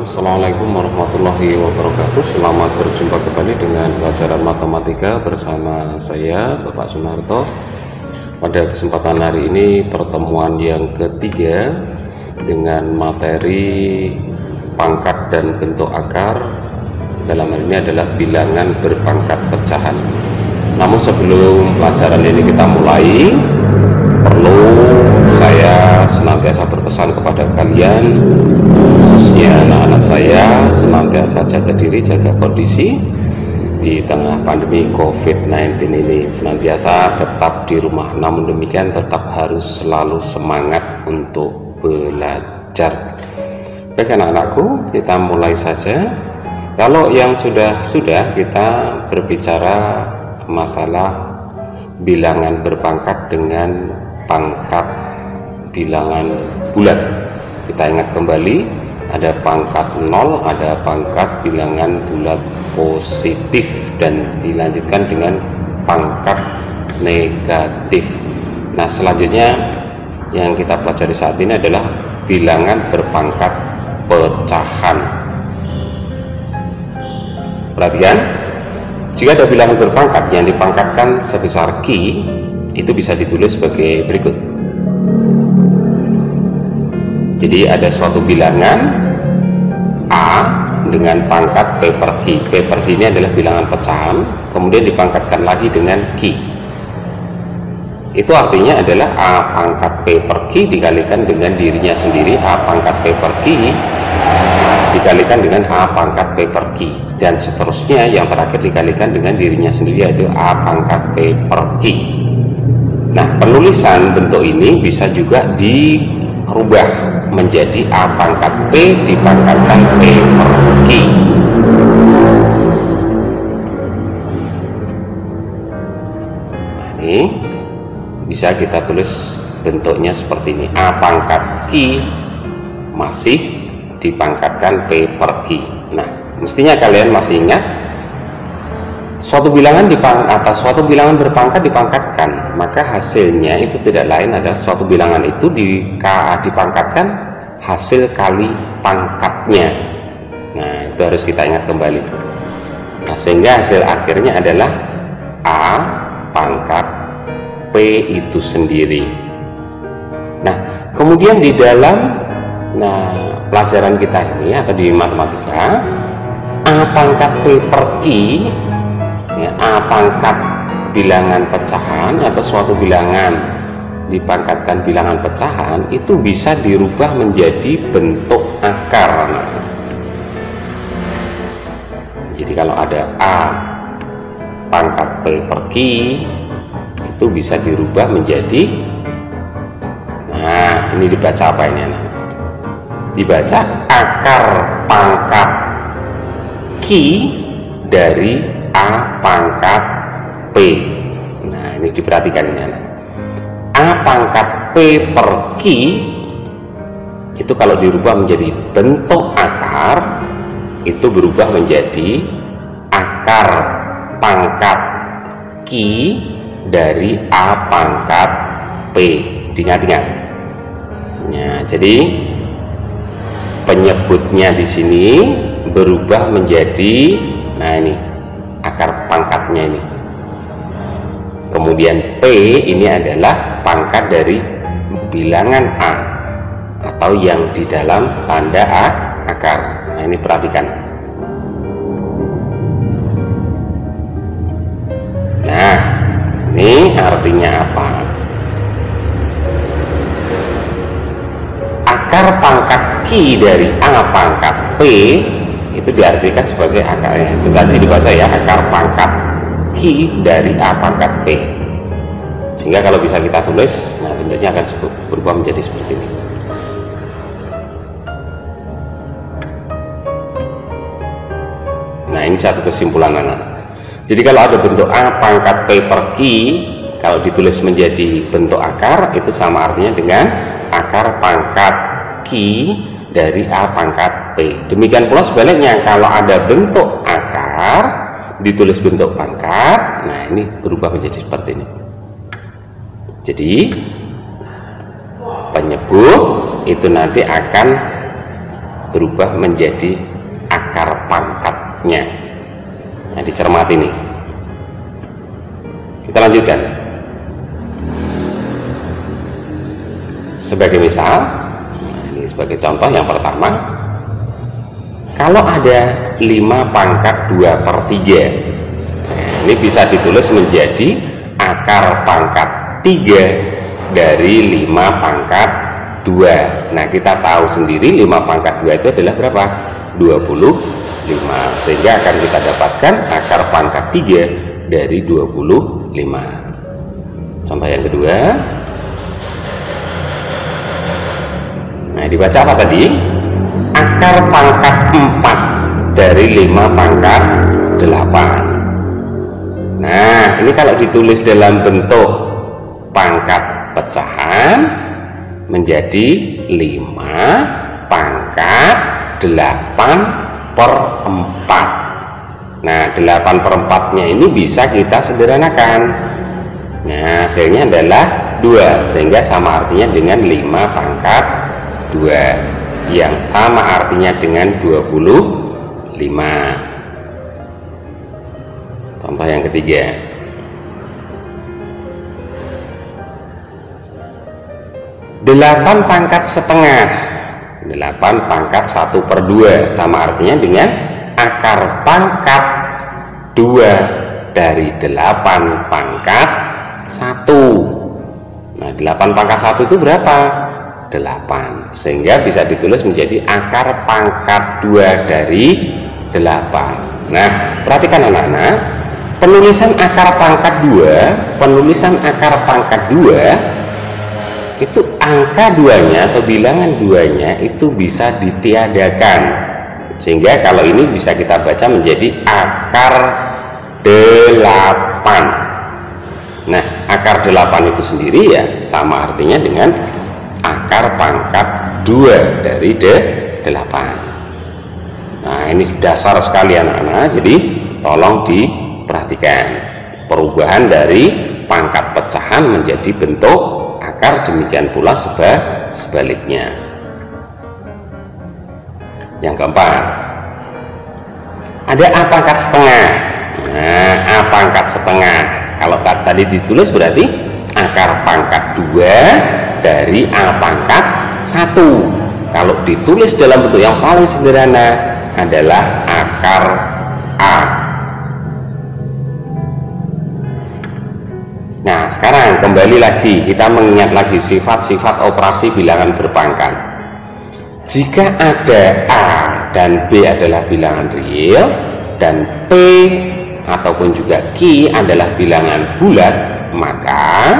Assalamualaikum warahmatullahi wabarakatuh. Selamat berjumpa kembali dengan pelajaran matematika bersama saya Bapak Sunarto. Pada kesempatan hari ini pertemuan yang ketiga dengan materi pangkat dan bentuk akar. Dalam hal ini adalah bilangan berpangkat pecahan. Namun sebelum pelajaran ini kita mulai, perlu saya senantiasa berpesan kepada kalian, khususnya anak-anak saya, senantiasa jaga diri, jaga kondisi di tengah pandemi COVID-19 ini. Senantiasa tetap di rumah, namun demikian tetap harus selalu semangat untuk belajar. Baik anak-anakku, kita mulai saja. Kalau yang sudah kita berbicara masalah bilangan berpangkat dengan pangkat bilangan bulat. Kita ingat kembali, ada pangkat 0, ada pangkat bilangan bulat positif, dan dilanjutkan dengan pangkat negatif. Nah, selanjutnya yang kita pelajari saat ini adalah bilangan berpangkat pecahan. Perhatikan, jika ada bilangan berpangkat yang dipangkatkan sebesar Q, itu bisa ditulis sebagai berikut. Jadi ada suatu bilangan A dengan pangkat P per Q. P per Q ini adalah bilangan pecahan, kemudian dipangkatkan lagi dengan Q. Itu artinya adalah A pangkat P per Q dikalikan dengan dirinya sendiri, A pangkat P per Q dikalikan dengan A pangkat P per Q, dan seterusnya yang terakhir dikalikan dengan dirinya sendiri, yaitu A pangkat P per Q. Nah, penulisan bentuk ini bisa juga dirubah menjadi A pangkat P dipangkatkan P per Q. Nah, ini bisa kita tulis bentuknya seperti ini. A pangkat Q masih dipangkatkan P per Q. Nah, mestinya kalian masih ingat, suatu bilangan atau suatu bilangan berpangkat dipangkatkan, maka hasilnya itu tidak lain adalah suatu bilangan itu dipangkatkan hasil kali pangkatnya. Nah, itu harus kita ingat kembali. Nah, sehingga hasil akhirnya adalah A pangkat P itu sendiri. Nah, kemudian di dalam pelajaran kita ini atau di matematika, A pangkat P per Q, ya, A pangkat bilangan pecahan atau suatu bilangan dipangkatkan bilangan pecahan, itu bisa dirubah menjadi bentuk akar. Jadi kalau ada A pangkat P per Q, itu bisa dirubah menjadi, nah ini dibaca apa ini anak? Dibaca akar pangkat Q dari A pangkat P. Nah, ini diperhatikan ini anak. A pangkat P per Q itu kalau dirubah menjadi bentuk akar, itu berubah menjadi akar pangkat Q dari A pangkat P. Diingat-ingat. Nah, jadi penyebutnya di sini berubah menjadi, nah ini akar pangkatnya ini. Kemudian P ini adalah pangkat dari bilangan A atau yang di dalam tanda A akar. Nah, ini perhatikan. Nah, ini artinya apa? Akar pangkat Q dari A pangkat P itu diartikan sebagai akarnya, itu tadi dibaca ya, akar pangkat Q dari A pangkat P. Sehingga kalau bisa kita tulis, nah bentuknya akan berubah menjadi seperti ini. Nah, ini satu kesimpulan anak. Jadi kalau ada bentuk A pangkat P per Q, kalau ditulis menjadi bentuk akar, itu sama artinya dengan akar pangkat Q dari A pangkat P. Demikian pula sebaliknya, kalau ada bentuk akar ditulis bentuk pangkat, nah ini berubah menjadi seperti ini. Jadi penyebut itu nanti akan berubah menjadi akar pangkatnya. Nah, dicermati nih. Kita lanjutkan. Sebagai misal, ini sebagai contoh yang pertama, kalau ada 5 pangkat 2/3, ini bisa ditulis menjadi akar pangkat 3 dari 5 pangkat 2. Nah, kita tahu sendiri 5 pangkat 2 itu adalah berapa? 25. Sehingga akan kita dapatkan akar pangkat 3 dari 25. Contoh yang kedua. Nah, dibaca apa tadi? Akar pangkat 4 dari 5 pangkat 8. Nah, ini kalau ditulis dalam bentuk pangkat pecahan menjadi 5 pangkat 8/4. Nah, 8/4-nya ini bisa kita sederhanakan. Nah, hasilnya adalah 2, sehingga sama artinya dengan 5 pangkat 2, yang sama artinya dengan 25. Contoh yang ketiga. 8 pangkat setengah. 8 pangkat 1/2 sama artinya dengan akar pangkat 2 dari 8 pangkat 1. Nah, 8 pangkat 1 itu berapa? 8, sehingga bisa ditulis menjadi akar pangkat 2 dari 8. Nah, perhatikan anak-anak, penulisan akar pangkat 2 itu angka 2-nya atau bilangan 2-nya itu bisa ditiadakan, sehingga kalau ini bisa kita baca menjadi akar 8. Nah, akar 8 itu sendiri ya sama artinya dengan akar pangkat 2 dari 8. Nah, ini dasar sekali anak-anak, jadi tolong diperhatikan perubahan dari pangkat pecahan menjadi bentuk akar, demikian pula sebaliknya. Yang keempat, ada A pangkat setengah. Nah, A pangkat setengah kalau tadi ditulis berarti akar pangkat 2 dari A pangkat 1. Kalau ditulis dalam bentuk yang paling sederhana adalah akar A. Nah, sekarang kembali lagi kita mengingat lagi sifat-sifat operasi bilangan berpangkat. Jika ada A dan B adalah bilangan real dan P ataupun juga Q adalah bilangan bulat, maka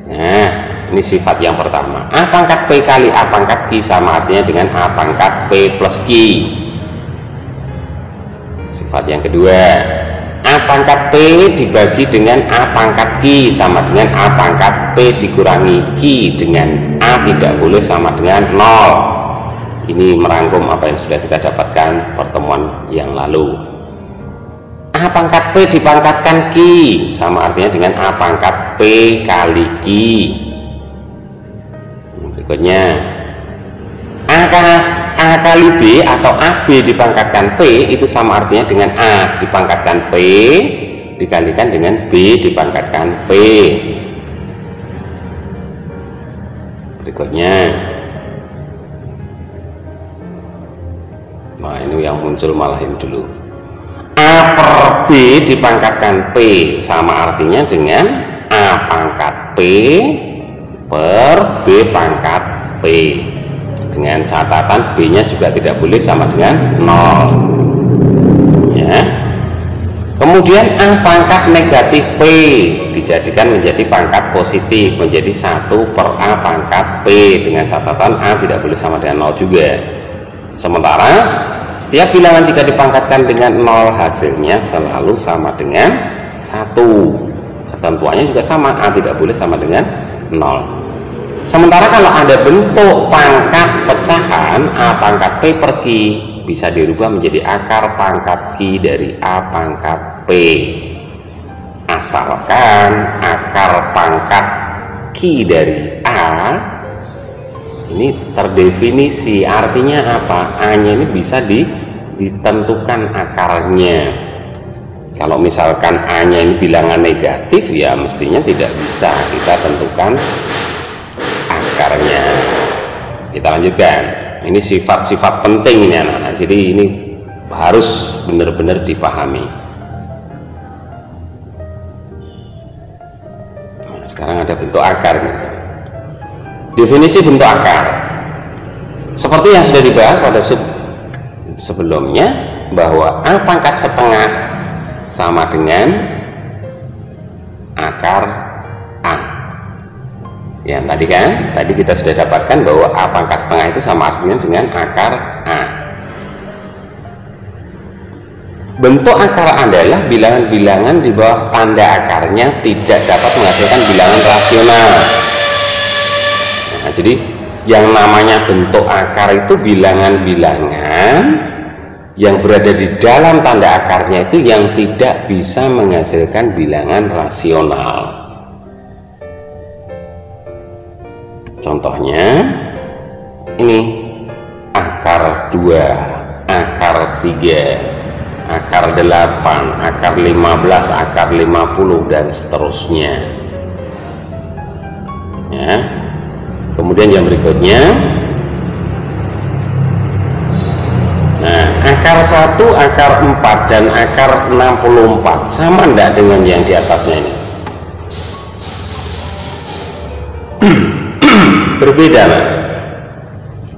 nah, ini sifat yang pertama. A pangkat P kali A pangkat Q sama artinya dengan A pangkat P plus Q. Sifat yang kedua, A pangkat P dibagi dengan A pangkat Q sama dengan A pangkat P dikurangi Q dengan A tidak boleh sama dengan 0. Ini merangkum apa yang sudah kita dapatkan pertemuan yang lalu. A pangkat P dipangkatkan Q sama artinya dengan A pangkat P kali Q. Berikutnya, A kali B atau AB dipangkatkan P itu sama artinya dengan A dipangkatkan P dikalikan dengan B dipangkatkan P. Berikutnya, nah ini yang muncul malah ini dulu. A per B dipangkatkan P sama artinya dengan A pangkat P per B pangkat P, dengan catatan B nya juga tidak boleh sama dengan 0 ya. Kemudian A pangkat negatif P dijadikan menjadi pangkat positif menjadi 1 per A pangkat P, dengan catatan A tidak boleh sama dengan 0 juga. Sementara setiap bilangan jika dipangkatkan dengan 0 hasilnya selalu sama dengan 1. Ketentuannya juga sama, A tidak boleh sama dengan 0. Sementara kalau ada bentuk pangkat pecahan A pangkat P per Q bisa dirubah menjadi akar pangkat Q dari A pangkat P, asalkan akar pangkat Q dari A Ini terdefinisi, artinya apa? A-nya ini bisa ditentukan akarnya. Kalau misalkan A-nya ini bilangan negatif, ya mestinya tidak bisa kita tentukan akarnya. Kita lanjutkan. Ini sifat-sifat penting ini anak-anak. Jadi ini harus benar-benar dipahami. Nah, sekarang ada bentuk akar ini. Definisi bentuk akar. Seperti yang sudah dibahas pada sebelumnya, bahwa A pangkat setengah sama dengan akar A. Ya, tadi kita sudah dapatkan bahwa A pangkat setengah itu sama artinya dengan akar A. Bentuk akar adalah bilangan-bilangan di bawah tanda akarnya tidak dapat menghasilkan bilangan rasional. Nah, jadi yang namanya bentuk akar itu bilangan-bilangan yang berada di dalam tanda akarnya itu yang tidak bisa menghasilkan bilangan rasional. Contohnya ini akar 2, akar 3, akar 8, akar 15, akar 50 dan seterusnya. Ya. Kemudian yang berikutnya, nah, akar 1, akar 4 dan akar 64 sama enggak dengan yang di atasnya ini? Berbeda, nah.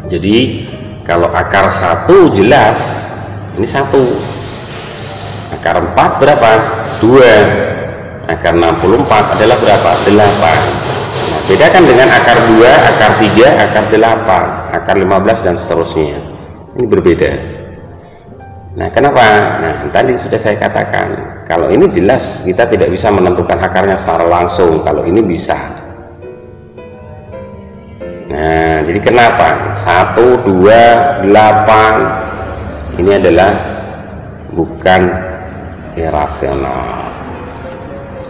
Jadi kalau akar 1 jelas ini 1, akar 4 berapa? 2, akar 64 adalah berapa? 8. Bedakan dengan akar 2, akar 3, akar 8, akar 15 dan seterusnya. Ini berbeda. Nah, kenapa? Nah, tadi sudah saya katakan, kalau ini jelas kita tidak bisa menentukan akarnya secara langsung, kalau ini bisa. Nah, jadi kenapa? 1, 2, 8 ini adalah bukan irasional.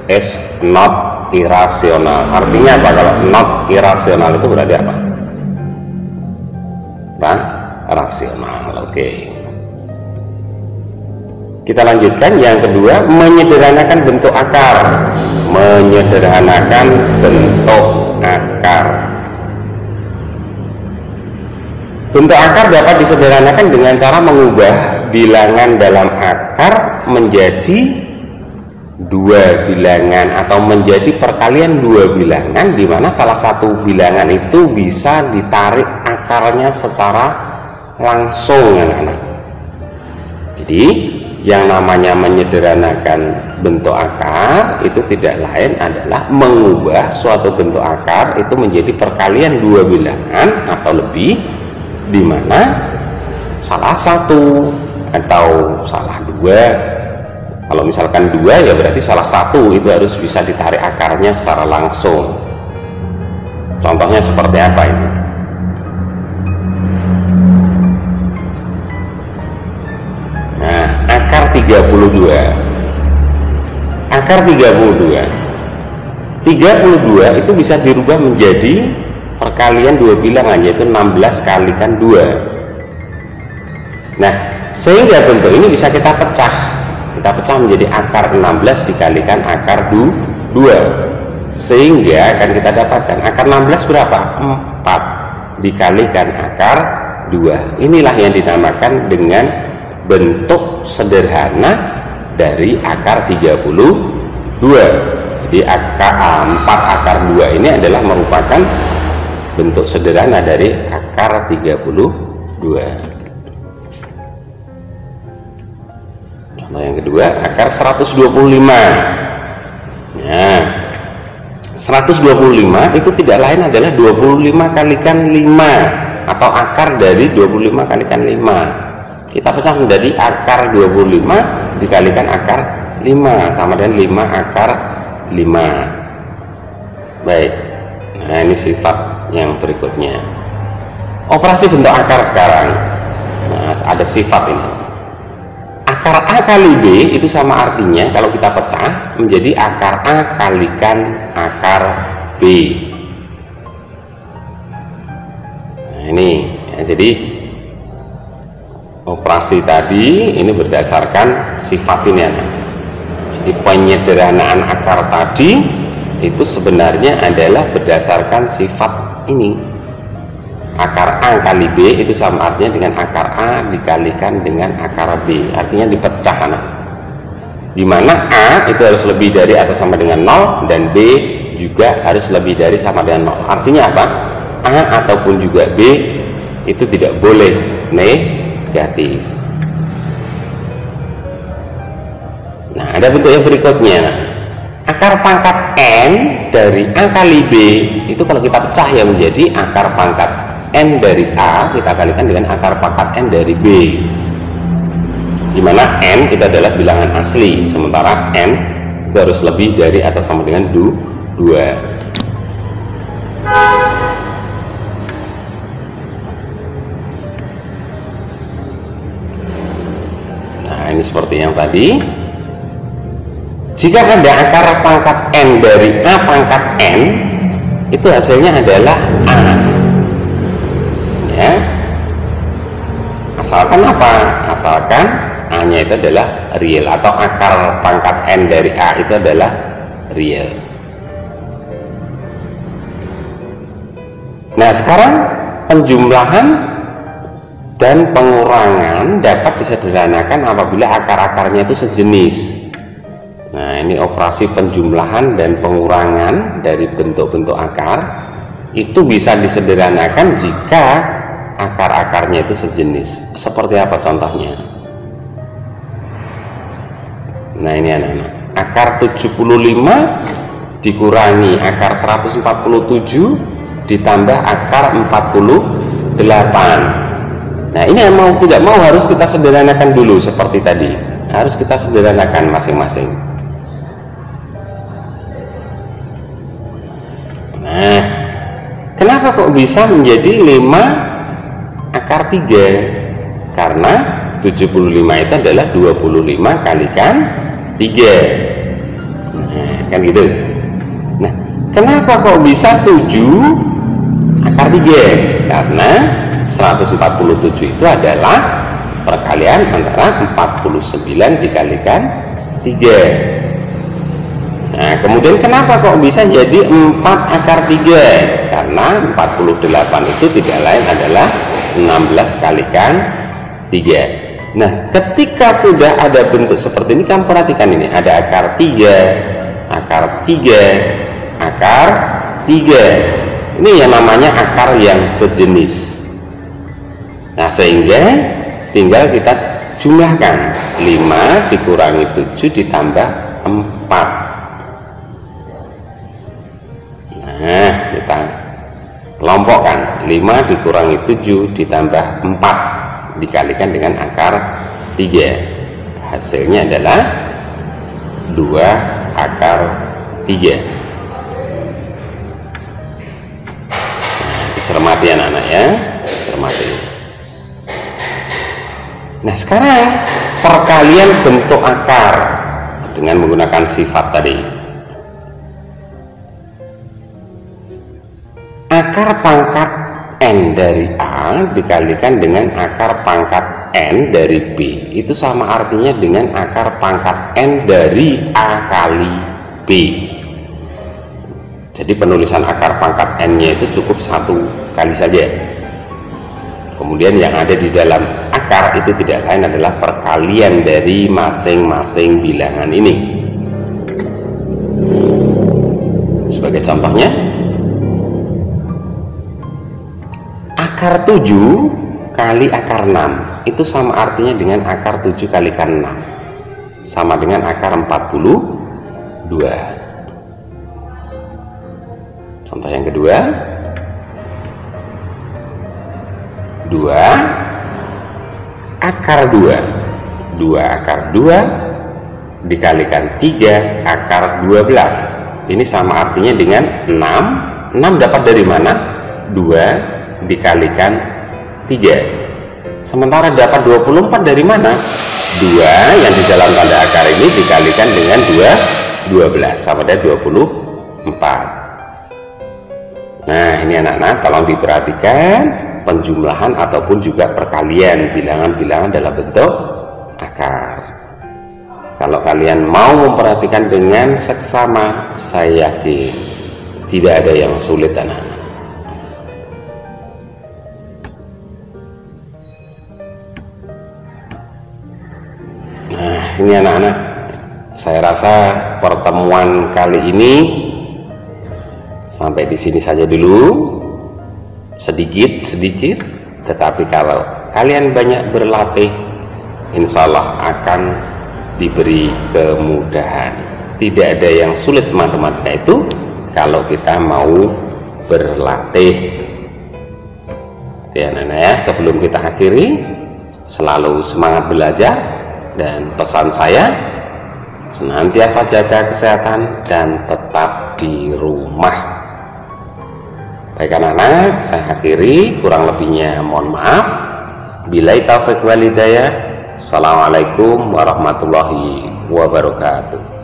Is not irasional. Artinya apa kalau not irasional itu berarti apa? Rasional. Oke. Kita lanjutkan yang kedua, menyederhanakan bentuk akar. Menyederhanakan bentuk akar. Bentuk akar dapat disederhanakan dengan cara mengubah bilangan dalam akar menjadi dua bilangan atau menjadi perkalian dua bilangan, di mana salah satu bilangan itu bisa ditarik akarnya secara langsung, anak-anak. Jadi yang namanya menyederhanakan bentuk akar itu tidak lain adalah mengubah suatu bentuk akar itu menjadi perkalian dua bilangan atau lebih, di mana salah satu atau salah dua. Kalau misalkan 2 ya berarti salah satu itu harus bisa ditarik akarnya secara langsung. Contohnya seperti apa ini? Nah, akar 32. Akar 32 itu bisa dirubah menjadi perkalian dua bilangan, yaitu 16 kalikan 2. Nah, sehingga bentuk ini bisa kita pecah menjadi akar 16 dikalikan akar 2, sehingga akan kita dapatkan akar 16 berapa? 4 dikalikan akar 2. Inilah yang dinamakan dengan bentuk sederhana dari akar 32. Jadi akar 4 akar 2 ini adalah merupakan bentuk sederhana dari akar 32. Contoh yang kedua, akar 125. Nah, 125 itu tidak lain adalah 25 kalikan 5 atau akar dari 25 kalikan 5. Kita pecah menjadi akar 25 dikalikan akar 5 sama dengan 5 akar 5. Baik. Nah, ini sifat yang berikutnya. Operasi bentuk akar sekarang. Nah, ada sifat ini. Akar A kali B itu sama artinya kalau kita pecah menjadi akar A kalikan akar B. ini ya, jadi operasi tadi ini berdasarkan sifat ini anak. Jadi penyederhanaan akar tadi itu sebenarnya adalah berdasarkan sifat ini. Akar A kali B itu sama artinya dengan akar A dikalikan dengan akar B, artinya dipecah anak. Dimana A itu harus lebih dari atau sama dengan 0 dan B juga harus lebih dari sama dengan 0. Artinya apa? A ataupun juga B itu tidak boleh negatif. Nah, ada bentuk yang berikutnya. Akar pangkat N dari A kali B itu kalau kita pecah ya menjadi akar pangkat N dari A kita kalikan dengan akar pangkat N dari B, dimana N itu adalah bilangan asli, sementara N itu harus lebih dari atau sama dengan 2. Nah, ini seperti yang tadi. Jika ada akar pangkat N dari A pangkat N, itu hasilnya adalah A ya. Asalkan apa? Asalkan A nya itu adalah real, atau akar pangkat N dari A itu adalah real. Nah, sekarang penjumlahan dan pengurangan dapat disederhanakan apabila akar-akarnya itu sejenis. Nah, ini operasi penjumlahan dan pengurangan dari bentuk-bentuk akar itu bisa disederhanakan jika akar-akarnya itu sejenis. Seperti apa contohnya? Nah, ini anak-anak, akar 75 dikurangi akar 147 ditambah akar 48. Nah, ini mau tidak mau harus kita sederhanakan dulu seperti tadi. Harus kita sederhanakan masing-masing. Nah, kenapa kok bisa menjadi 5 akar 3? Karena 75 itu adalah 25 kalikan 3. Nah, kan gitu. Nah, kenapa kok bisa 7 akar 3? Karena 147 itu adalah perkalian antara 49 dikalikan 3. Nah, kemudian kenapa kok bisa jadi 4 akar 3? Karena 48 itu tidak lain adalah 16 kalikan 3. Nah, ketika sudah ada bentuk seperti ini, kamu perhatikan ini, ada akar 3, akar 3, akar 3. Ini yang namanya akar yang sejenis. Nah, sehingga tinggal kita jumlahkan 5 dikurangi 7 ditambah 4. Nah, kita kelompokkan 5 dikurangi 7 ditambah 4 dikalikan dengan akar 3. Hasilnya adalah 2 akar 3. Cermati anak-anak ya, cermati. Nah, sekarang perkalian bentuk akar dengan menggunakan sifat tadi. Akar pangkat N dari A dikalikan dengan akar pangkat N dari B itu sama artinya dengan akar pangkat N dari A kali B. Jadi penulisan akar pangkat N nya itu cukup 1 kali saja. Kemudian yang ada di dalam akar itu tidak lain adalah perkalian dari masing-masing bilangan ini. Sebagai contohnya, akar 7 kali akar 6 itu sama artinya dengan akar 7 kalikan 6 sama dengan akar 42. Contoh yang kedua, 2 akar 2 akar 2 dikalikan 3 akar 12. Ini sama artinya dengan 6 dapat dari mana? 2 dikalikan 3. Sementara dapat 24 dari mana? 2 yang di dalam tanda akar ini dikalikan dengan 12 sama dengan 24. Nah, ini anak-anak tolong diperhatikan. penjumlahan ataupun juga perkalian bilangan-bilangan dalam bentuk akar. Kalau kalian mau memperhatikan dengan seksama, saya yakin tidak ada yang sulit anak-anak. Nah, ini anak-anak, saya rasa pertemuan kali ini sampai di sini saja dulu. Sedikit, tetapi kalau kalian banyak berlatih, insya Allah akan diberi kemudahan. Tidak ada yang sulit matematika itu kalau kita mau berlatih. Ya anak-anak ya, sebelum kita akhiri, selalu semangat belajar, dan pesan saya senantiasa jaga kesehatan dan tetap di rumah. Baik anak-anak, saya akhiri, kurang lebihnya mohon maaf. Billahi taufiq wal hidayah. Assalamualaikum warahmatullahi wabarakatuh.